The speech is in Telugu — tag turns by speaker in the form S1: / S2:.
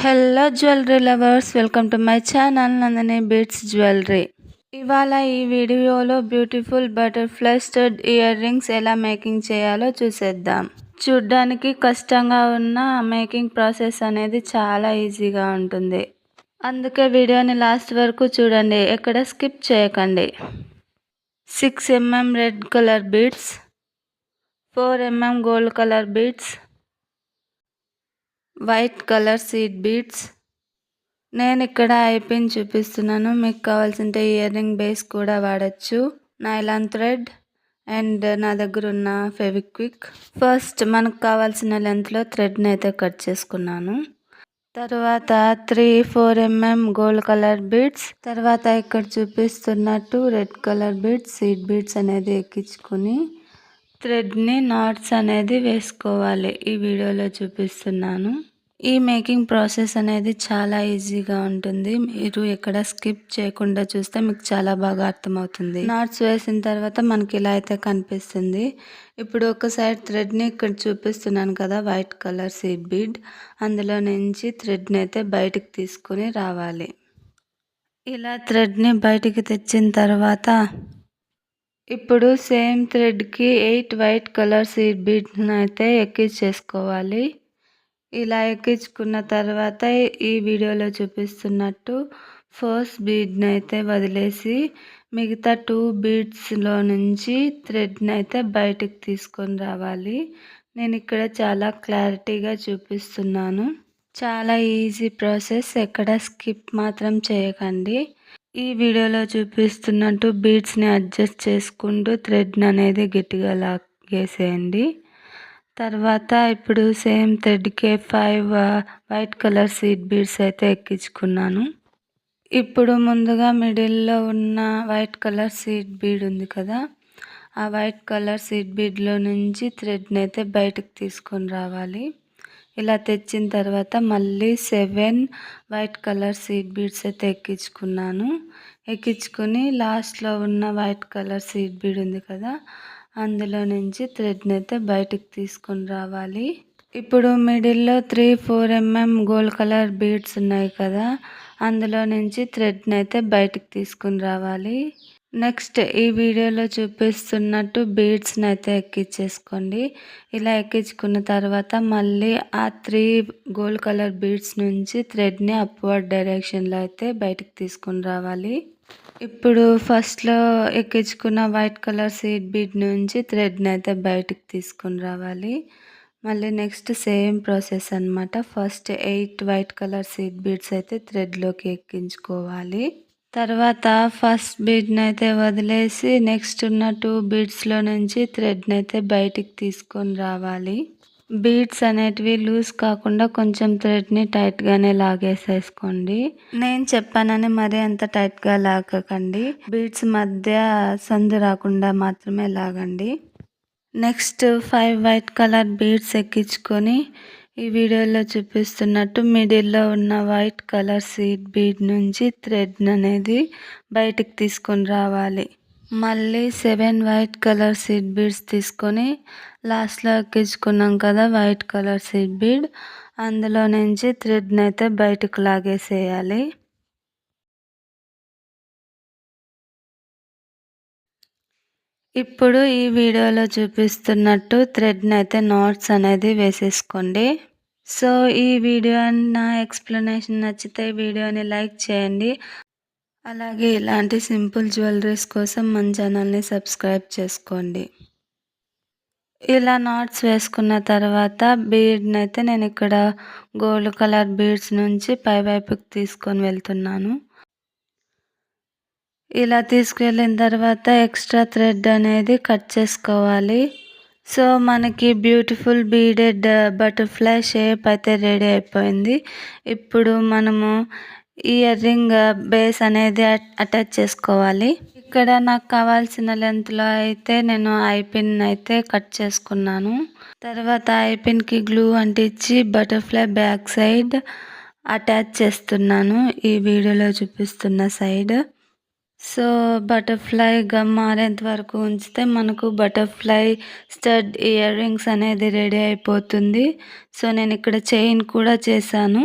S1: Hello jewellery lovers, welcome to my channel Nandini beats jewellery. ఇవాళ ఈ వీడియోలో beautiful butterfly stud ear rings ఎలా మేకింగ్ చేయాలో చూసేద్దాం. చూడ్డానికి కష్టంగా ఉన్న మేకింగ్ ప్రాసెస్ అనేది చాలా ఈజీగా ఉంటుంది. అందుకే వీడియోని లాస్ట్ వరకు చూడండి, ఎక్కడ స్కిప్ చేయకండి. 6 mm red colour beads, 4 mm gold colour beads, white colour seed beads. నేను ఇక్కడ ఐపిన్ చూపిస్తున్నాను, మీకు కావాల్సింటే ఇయర్ రింగ్ బేస్ కూడా వాడచ్చు. నైలాన్ థ్రెడ్ అండ్ నా దగ్గర ఉన్న ఫెవిక్విక్. ఫస్ట్ మనకు కావాల్సిన లెంత్లో థ్రెడ్ని అయితే కట్ చేసుకున్నాను. తర్వాత 3-4 mm గోల్డ్ కలర్ బీడ్స్, తర్వాత ఇక్కడ చూపిస్తున్నట్టు red colour beads, seed beads అనేది ఎక్కించుకుని థ్రెడ్ని నాట్స్ అనేది వేసుకోవాలి. ఈ వీడియోలో చూపిస్తున్నాను. ఈ మేకింగ్ ప్రాసెస్ అనేది చాలా ఈజీగా ఉంటుంది. మీరు ఎక్కడ స్కిప్ చేయకుండా చూస్తే మీకు చాలా బాగా అర్థమవుతుంది. నాట్స్ వేసిన తర్వాత మనకి ఇలా అయితే కనిపిస్తుంది. ఇప్పుడు ఒక సైడ్ థ్రెడ్ని ఇక్కడ చూపిస్తున్నాను కదా, వైట్ కలర్ సీడ్ బీడ్, అందులో నుంచి థ్రెడ్ని అయితే బయటికి తీసుకుని రావాలి. ఇలా థ్రెడ్ని బయటికి తెచ్చిన తర్వాత ఇప్పుడు సేమ్ థ్రెడ్కి 8 వైట్ కలర్ సీడ్ బీడ్ని అయితే ఎక్కించేసుకోవాలి. ఇలా ఎక్కించుకున్న తర్వాత ఈ వీడియోలో చూపిస్తున్నట్టు ఫస్ట్ బీడ్ని అయితే వదిలేసి మిగతా 2 బీడ్స్లో నుంచి థ్రెడ్ని అయితే బయటికి తీసుకొని రావాలి. నేను ఇక్కడ చాలా క్లారిటీగా చూపిస్తున్నాను. చాలా ఈజీ ప్రాసెస్, ఎక్కడ స్కిప్ మాత్రం చేయకండి. ఈ వీడియోలో చూపిస్తున్నట్టు బీడ్స్ని అడ్జస్ట్ చేసుకుంటూ థ్రెడ్ని అనేది గట్టిగా లాగేసేయండి. తర్వాత ఇప్పుడు సేమ్ థ్రెడ్కే 5 వైట్ కలర్ సీడ్ బీడ్స్ అయితే ఎక్కించుకున్నాను. ఇప్పుడు ముందుగా మిడిల్లో ఉన్న వైట్ కలర్ సీడ్ బీడ్ ఉంది కదా, ఆ వైట్ కలర్ సీడ్ బీడ్లో నుంచి థ్రెడ్ని అయితే బయటకు తీసుకొని రావాలి. ఇలా తెచ్చిన తర్వాత మళ్ళీ 7 వైట్ కలర్ సీడ్ బీడ్స్ అయితే ఎక్కించుకున్నాను. ఎక్కించుకుని లాస్ట్లో ఉన్న వైట్ కలర్ సీడ్ బీడ్ ఉంది కదా, అందులో నుంచి థ్రెడ్ని అయితే బయటికి తీసుకొని రావాలి. ఇప్పుడు మిడిల్లో 3-4 mm గోల్డ్ కలర్ బీడ్స్ ఉన్నాయి కదా, అందులో నుంచి థ్రెడ్ని అయితే బయటికి తీసుకొని రావాలి. నెక్స్ట్ ఈ వీడియోలో చూపిస్తున్నట్టు బీడ్స్ని అయితే ఎక్కించేసుకోండి. ఇలా ఎక్కించుకున్న తర్వాత మళ్ళీ ఆ 3 గోల్డ్ కలర్ బీడ్స్ నుంచి థ్రెడ్ని అప్వర్డ్ డైరెక్షన్లో అయితే బయటికి తీసుకొని రావాలి. ఇప్పుడు ఫస్ట్లో ఎక్కించుకున్న వైట్ కలర్ సీడ్ బీడ్ నుంచి థ్రెడ్ని అయితే బయటికి తీసుకొని రావాలి. మళ్ళీ నెక్స్ట్ సేమ్ ప్రాసెస్ అనమాట. First 8 white colour seed beads అయితే థ్రెడ్లోకి ఎక్కించుకోవాలి. తర్వాత ఫస్ట్ బీడ్ని అయితే వదిలేసి నెక్స్ట్ ఉన్న 2 బీడ్స్లో నుంచి థ్రెడ్ని అయితే బయటికి తీసుకొని రావాలి. బీడ్స్ అనేటివి లూజ్ కాకుండా కొంచెం థ్రెడ్ని టైట్గానే లాగేసేసుకోండి. నేను చెప్పానని మరీ అంత టైట్గా లాగకండి. బీడ్స్ మధ్య సందు రాకుండా మాత్రమే లాగండి. నెక్స్ట్ 5 వైట్ కలర్ బీడ్స్ ఎక్కించుకొని ఈ వీడియోలో చూపిస్తున్నట్టు మిడిల్లో ఉన్న వైట్ కలర్ సీడ్ బీడ్ నుంచి థ్రెడ్ అనేది బయటికి తీసుకొని రావాలి. మళ్ళీ 7 వైట్ కలర్ సీడ్ బీడ్స్ తీసుకొని లాస్ట్లో ఎక్కించుకున్నాం కదా వైట్ కలర్ సీడ్ బీడ్, అందులో నుంచి థ్రెడ్ని అయితే బయటకు లాగేసేయాలి. ఇప్పుడు ఈ వీడియోలో చూపిస్తున్నట్టు థ్రెడ్ని అయితే నాట్స్ అనేది వేసేసుకోండి. సో ఈ వీడియో నా ఎక్స్ప్లెనేషన్ నచ్చితే వీడియోని లైక్ చేయండి. అలాగే ఇలాంటి సింపుల్ జ్యువెలరీస్ కోసం మన ఛానల్ని సబ్స్క్రైబ్ చేసుకోండి. ఇలా నాట్స్ వేసుకున్న తర్వాత బీడ్ని అయితే నేను ఇక్కడ గోల్డ్ కలర్ బీడ్స్ నుంచి పై వైపుకి తీసుకొని వెళ్తున్నాను. ఇలా తీసుకెళ్ళిన తర్వాత ఎక్స్ట్రా థ్రెడ్ అనేది కట్ చేసుకోవాలి. సో మనకి బ్యూటిఫుల్ బీడెడ్ బటర్ఫ్లై షేప్ అయితే రెడీ అయిపోయింది. ఇప్పుడు మనము ఇయర్ రింగ్ బేస్ అనేది అటాచ్ చేసుకోవాలి. ఇక్కడ నాకు కావాల్సిన లెంత్లో అయితే నేను ఐపిన్ అయితే కట్ చేసుకున్నాను. తర్వాత ఐపిన్కి గ్లూ అంటించి బటర్ఫ్లై బ్యాక్ సైడ్ అటాచ్ చేస్తున్నాను, ఈ వీడియోలో చూపిస్తున్న సైడ్. సో బటర్ఫ్లై గమ్ ఆరేంత వరకు ఉంచితే మనకు బటర్ఫ్లై స్టడ్ ఇయర్ రింగ్స్ అనేది రెడీ అయిపోతుంది. సో నేను ఇక్కడ చైన్ కూడా చేశాను.